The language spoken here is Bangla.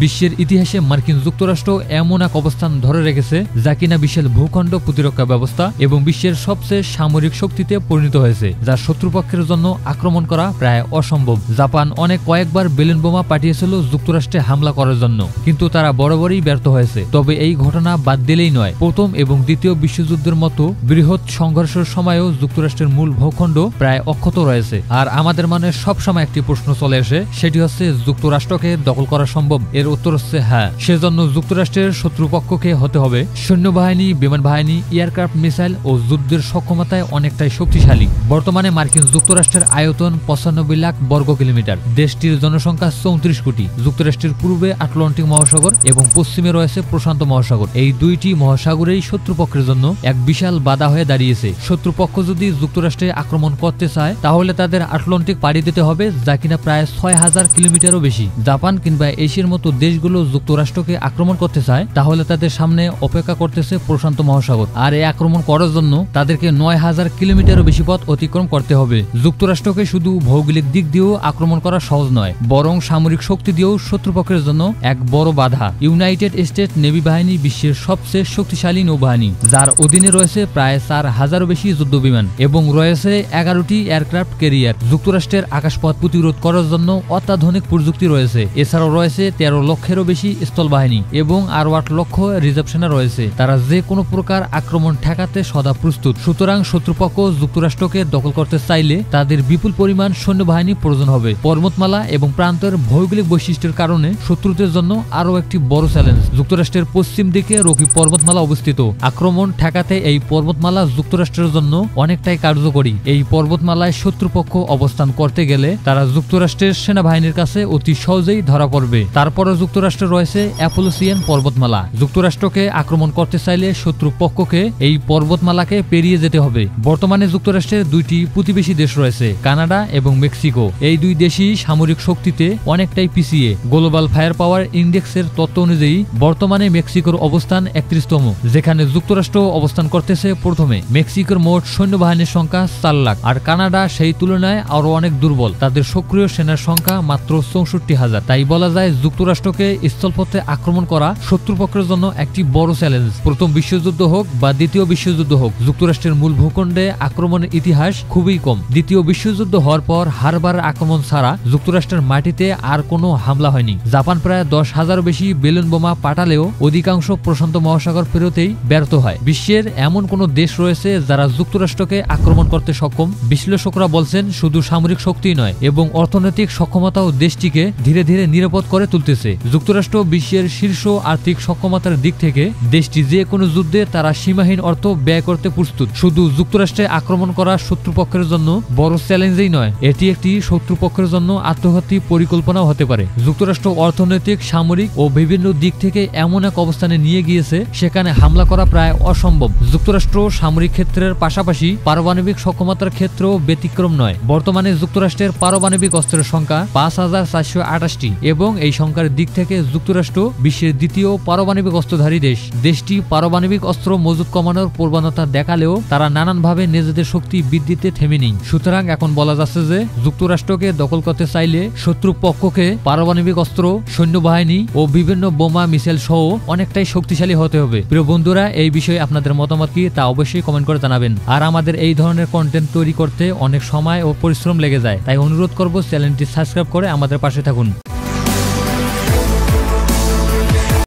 বিশ্বের ইতিহাসে মার্কিন যুক্তরাষ্ট্র এমন এক অবস্থান ধরে রেখেছে যা কিনা বিশাল ভূখণ্ড প্রতিরক্ষা ব্যবস্থা এবং বিশ্বের সবচেয়ে সামরিক শক্তিতে পরিণত হয়েছে, যা শত্রুপক্ষের জন্য আক্রমণ করা প্রায় অসম্ভব। জাপান কয়েকবার বেলুন বোমা পাঠিয়েছিল যুক্তরাষ্ট্রে হামলা করার জন্য, কিন্তু তারা বরাবরই ব্যর্থ হয়েছে। তবে এই ঘটনা বাদ দিলেই নয়, প্রথম এবং দ্বিতীয় বিশ্বযুদ্ধের মতো বৃহৎ সংঘর্ষের সময়ও যুক্তরাষ্ট্রের মূল ভূখণ্ড প্রায় অক্ষত রয়েছে। আর আমাদের মনে সবসময় একটি প্রশ্ন চলে আসে, সেটি হচ্ছে যুক্তরাষ্ট্রকে দখল করা সম্ভব? এর উত্তর হচ্ছে হ্যাঁ। সেজন্য যুক্তরাষ্ট্রের শত্রুপক্ষকে হতে হবে সৈন্যবাহিনী, বিমান বাহিনী, এয়ারক্রাফট, মিসাইল ও যুদ্ধের সক্ষমতায় অনেকটাই শক্তিশালী। বর্তমানে মার্কিন যুক্তরাষ্ট্রের আয়তন 95 লাখ বর্গ কিলোমিটার। দেশটির জনসংখ্যা 34 কোটি। যুক্তরাষ্ট্রের পূর্বে আটলান্টিক মহাসাগর এবং পশ্চিমে রয়েছে প্রশান্ত মহাসাগর। এই দুইটি মহাসাগরেই শত্রুপক্ষের জন্য এক বিশাল বাধা হয়ে দাঁড়িয়েছে। শত্রুপক্ষ যদি যুক্তরাষ্ট্রে আক্রমণ করতে চায় তাহলে তাদের আটলান্টিক পাড়ি দিতে হবে, যা কিনা প্রায় 6000 কিলোমিটারও বেশি। জাপান কিংবা এশিয়ার মতো দেশগুলো যুক্তরাষ্ট্রকে আক্রমণ করতে চায় তাহলে তাদের সামনে অপেক্ষা করতেছে প্রশান্ত মহাসাগর। আর এই আক্রমণ করার জন্য তাদেরকে 9000 কিলোমিটারও বেশি পথ অতিক্রম করতে হবে। যুক্তরাষ্ট্রকে শুধু ভৌগোলিক দিক দিয়েও আক্রমণ করা সহজ নয়, বরং সামরিক শক্তি দিয়েও শত্রুপক্ষের জন্য এক বড় বাধা। ইউনাইটেড স্টেটস নেভি বাহিনী বিশ্বের সবচেয়ে শক্তিশালী নৌবাহিনী, যার অধীনে রয়েছে প্রায় 4000-এরও বেশি যুদ্ধবিমান এবং রয়েছে 11টি এয়ারক্রাফট ক্যারিয়ার। যুক্তরাষ্ট্রের আকাশপথ প্রতিরোধ করার জন্য অত্যাধুনিক প্রযুক্তি রয়েছে। এছাড়াও রয়েছে 13 লক্ষেরও বেশি স্থল বাহিনী এবং আরো 8 লক্ষ রিজার্ভ সেনা রয়েছে। তারা যে কোনো প্রকার আক্রমণ ঠেকাতে সদা প্রস্তুত। সুতরাং শত্রুপক্ষ যুক্তরাষ্ট্রকে দখল করতে চাইলে তাদের বিপুল পরিমাণ সৈন্যবাহিনী প্রয়োজন হবে। পর্বতমালা এবং প্রান্তের ভৌগোলিক বৈশিষ্ট্যের কারণে শত্রুদের জন্য আরও একটি বড় চ্যালেঞ্জ। যুক্তরাষ্ট্রের পশ্চিম দিকে রকি পর্বতমালা অবস্থিত। আক্রমণ ঠেকাতে এই পর্বতমালা যুক্তরাষ্ট্রের জন্য অনেকটাই কার্যকরী। এই পর্বতমালায় শত্রুপক্ষ অবস্থান করতে গেলে তারা যুক্তরাষ্ট্রের সেনাবাহিনীর কাছে অতি সহজেই ধরা পড়বে। তারপরে যুক্তরাষ্ট্রে রয়েছে অ্যাপোলোসিয়ান পর্বতমালা। যুক্তরাষ্ট্রকে আক্রমণ করতে চাইলে শত্রুপক্ষকে এই পর্বতমালাকে পেরিয়ে যেতে হবে। বর্তমানে যুক্তরাষ্ট্রের দুইটি প্রতিবেশী দেশ রয়েছে, কানাডা এবং মেক্সিকো। এই দুই দেশই সামরিক শক্তিতে অনেকটাই পিছিয়ে। গ্লোবাল ফায়ার পাওয়ার ইন্ডেক্সের তথ্য অনুযায়ী বর্তমানে মেক্সিকোর অবস্থান 31তম, যেখানে যুক্তরাষ্ট্র অবস্থান করতেছে প্রথমে। মেক্সিকোর মোট সৈন্যবাহিনীর সংখ্যা 4 লাখ, আর কানাডা সেই তুলনায় আরো অনেক দুর্বল। তাদের সক্রিয় সেনার সংখ্যা মাত্র 64,000। তাই বলা যায় যুক্তরাষ্ট্রকে স্থলপথে আক্রমণ করা শত্রুপক্ষের জন্য একটি বড় চ্যালেঞ্জ। প্রথম বিশ্বযুদ্ধ হোক বা দ্বিতীয় বিশ্বযুদ্ধ হোক, যুক্তরাষ্ট্রের মূল ভূখণ্ডে আক্রমণের ইতিহাস খুবই কম। দ্বিতীয় বিশ্বযুদ্ধ হওয়ার পর হারবার আক্রমণ ছাড়া যুক্তরাষ্ট্রের মাটিতে আর কোনো হামলা হয়নি। জাপান প্রায় 10,000 বেশি বেলুন বোমা পাঠালেও অধিকাংশ প্রশান্ত মহাসাগর ফেরতেই ব্যর্থ হয়। বিশ্বের এমন কোন দেশ রয়েছে যারা যুক্তরাষ্ট্রকে আক্রমণ করতে সক্ষম? বিশ্লেষকরা বলছেন শুধু সামরিক শক্তি নয় এবং অর্থনৈতিক সক্ষমতাও দেশটিকে ধীরে ধীরে নিরাপদ করে তুলতেছে। যুক্তরাষ্ট্র বিশ্বের শীর্ষ আর্থিক সক্ষমতার দিক থেকে দেশটি যে কোনো যুদ্ধে তারা সীমাহীন অর্থ ব্যয় করতে প্রস্তুত। শুধু যুক্তরাষ্ট্রে আক্রমণ করা শত্রুপক্ষের জন্য বড় চ্যালেঞ্জই নয়, এটি একটি শত্রুপক্ষের জন্য আত্মঘাতী পরিকল্পনাও হতে পারে। যুক্তরাষ্ট্র অর্থনৈতিক, সামরিক ও বিভিন্ন দিক থেকে এমন এক অবস্থানে নিয়ে গিয়েছে সেখানে হামলা করা প্রায় অসম্ভব। যুক্তরাষ্ট্র সামরিক ক্ষেত্রের পাশাপাশি পারমাণবিক সক্ষমতার ক্ষেত্রেও ব্যতিক্রম নয়। বর্তমানে যুক্তরাষ্ট্রের পারমাণবিক অস্ত্রের সংখ্যা 5428টি এবং এই সংখ্যার দিক থেকে যুক্তরাষ্ট্র বিশ্বের দ্বিতীয় পারমাণবিক অস্ত্রধারী দেশ। দেশটি পারমাণবিক অস্ত্র মজুত কমানোর প্রবণতা দেখালেও তারা নানানভাবে নিজেদের শক্তি বৃদ্ধিতে থেমে নেই। সুতরাং এখন বলা যাচ্ছে যে যুক্তরাষ্ট্রকে দখল করতে চাইলে শত্রুপক্ষকে পারমাণবিক অস্ত্র, সৈন্যবাহিনী ও বিভিন্ন বোমা, মিসাইল সহ অনেকটাই শক্তিশালী হতে হবে। প্রিয় বন্ধুরা, এই বিষয়ে আপনাদের মতামত কি তা অবশ্যই কমেন্ট করে জানাবেন। আর আমাদের এই ধরনের কন্টেন্ট তৈরি করতে অনেক সময় ও পরিশ্রম লেগে যায়, তাই অনুরোধ করব চ্যানেলটি সাবস্ক্রাইব করে আমাদের পাশে থাকুন।